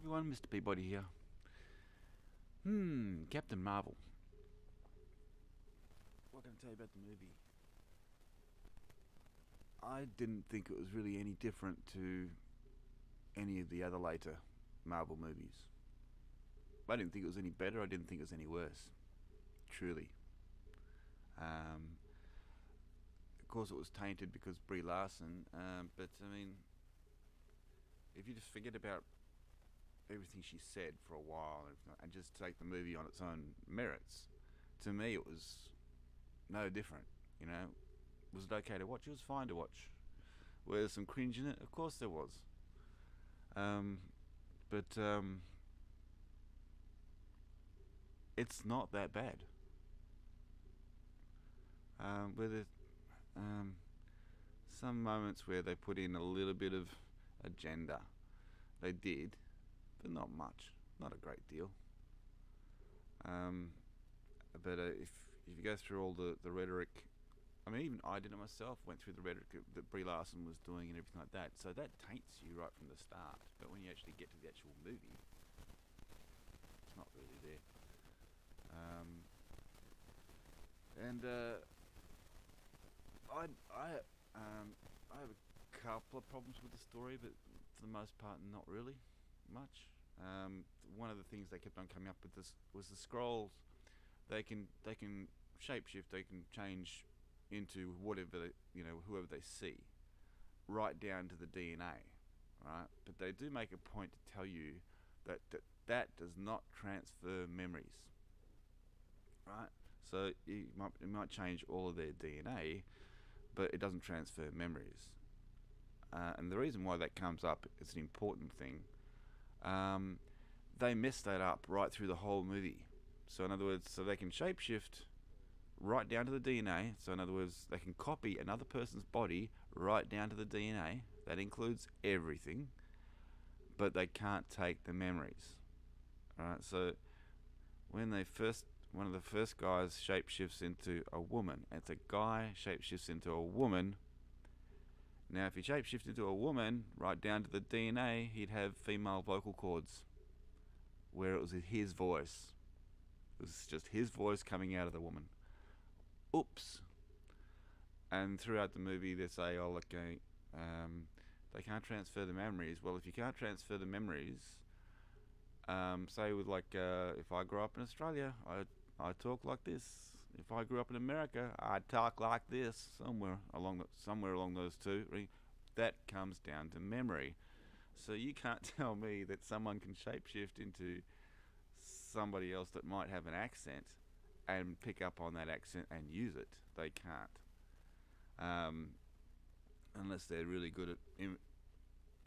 everyone, Mr. Peabody here. Captain Marvel. What can I tell you about the movie? I didn't think it was really any different to any of the other later Marvel movies. I didn't think it was any better, I didn't think it was any worse. Truly. Of course it was tainted because Brie Larson, but I mean, if you just forget about everything she said for a while and just take the movie on its own merits, to me it was no different. Was it okay to watch? It was fine to watch. Were there some cringe in it? Of course there was. But it's not that bad. Where there's some moments where they put in a little bit of agenda. They did, but not much. Not a great deal. But if you go through all the rhetoric, I mean, even I did it myself, went through the rhetoric that Brie Larson was doing and everything like that. So that taints you right from the start. But when you actually get to the actual movie, it's not really there. I have a couple of problems with the story, but for the most part, not really much. One of the things they kept on coming up with this was the scrolls. They can shapeshift. They can change into whatever whoever they see, right down to the DNA, right? But they do make a point to tell you that does not transfer memories, right? So it might change all of their DNA, but it doesn't transfer memories. And the reason why that comes up is an important thing. They mess that up right through the whole movie. So in other words, so they can shapeshift right down to the DNA. So in other words, they can copy another person's body right down to the DNA. That includes everything, but they can't take the memories. Alright, so when one of the first guys shapeshifts into a woman, it's a guy shapeshifts into a woman. Now if he shapeshifted into a woman right down to the DNA, he'd have female vocal cords, where it was his voice. It was just his voice coming out of the woman. Oops. And throughout the movie they say, they can't transfer the memories. Well, if you can't transfer the memories, say with if I grew up in Australia, I talk like this. If I grew up in America, I'd talk like this. Somewhere along those two. That comes down to memory. So you can't tell me that someone can shapeshift into somebody else that might have an accent and pick up on that accent and use it. They can't, unless they're really good at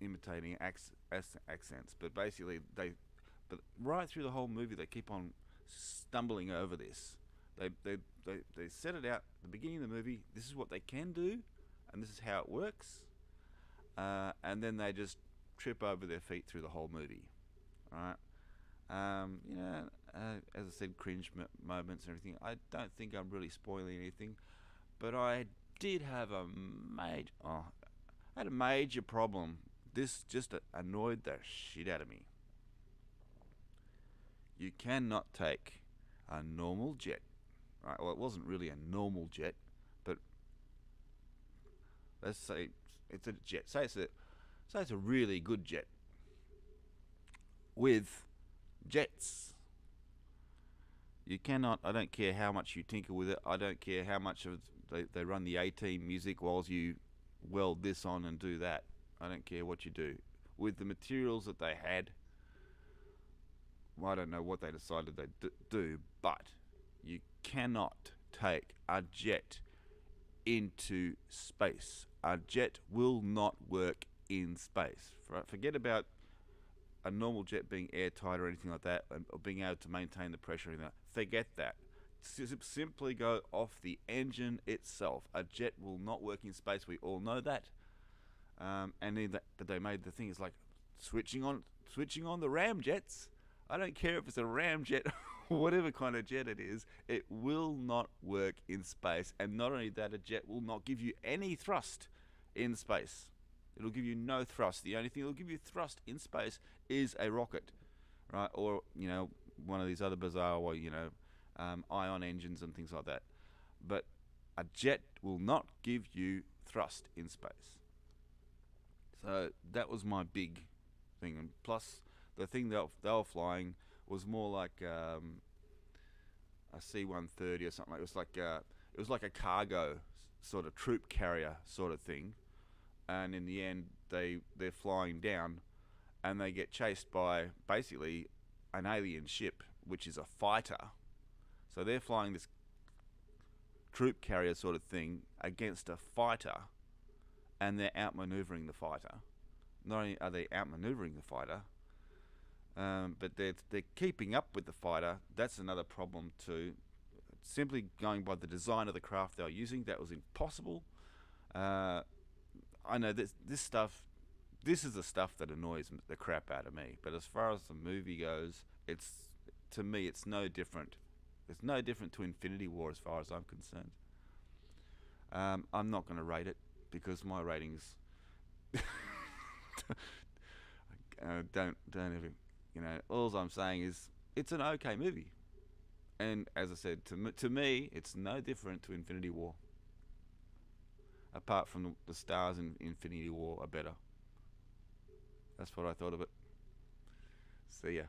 imitating accents. But basically, but right through the whole movie, they keep on stumbling over this. They set it out at the beginning of the movie. This is what they can do, and this is how it works. And then they just trip over their feet through the whole movie. Right? As I said, cringe moments and everything. I don't think I'm really spoiling anything, but I did have a major problem. This just annoyed the shit out of me. You cannot take a normal jet. Right? Well, it wasn't really a normal jet, but let's say it's a jet. Say it's a really good jet with jets. You cannot. I don't care how much you tinker with it. I don't care how much of they run the A-Team music whilst you weld this on and do that. I don't care what you do with the materials that they had. Well, I don't know what they decided they do, but you cannot take a jet into space. A jet will not work in space. Forget about a normal jet being airtight or anything like that, or being able to maintain the pressure or anything like that. Forget that. Simply go off the engine itself. A jet will not work in space. We all know that. But they made the thing is like switching on the ramjets. I don't care if it's a ramjet, whatever kind of jet it is. It will not work in space. And not only that, a jet will not give you any thrust in space. It'll give you no thrust. The only thing that'll give you thrust in space is a rocket, right? Or, one of these other bizarre, ion engines and things like that. But a jet will not give you thrust in space. So that was my big thing. And plus, the thing that they were flying was more like a C-130 or something. It was like a cargo sort of troop carrier sort of thing. And in the end, they're flying down, and they get chased by basically an alien ship, which is a fighter. So they're flying this troop carrier sort of thing against a fighter, and they're outmaneuvering the fighter. Not only are they outmaneuvering the fighter, but they're keeping up with the fighter. That's another problem too. Simply going by the design of the craft they were using, that was impossible. I know this stuff. This is the stuff that annoys the crap out of me. But as far as the movie goes, to me it's no different. It's no different to Infinity War as far as I'm concerned. I'm not going to rate it because my ratings don't ever. All I'm saying is it's an okay movie, and as I said, to me, it's no different to Infinity War. Apart from the stars in Infinity War are better. That's what I thought of it. See ya.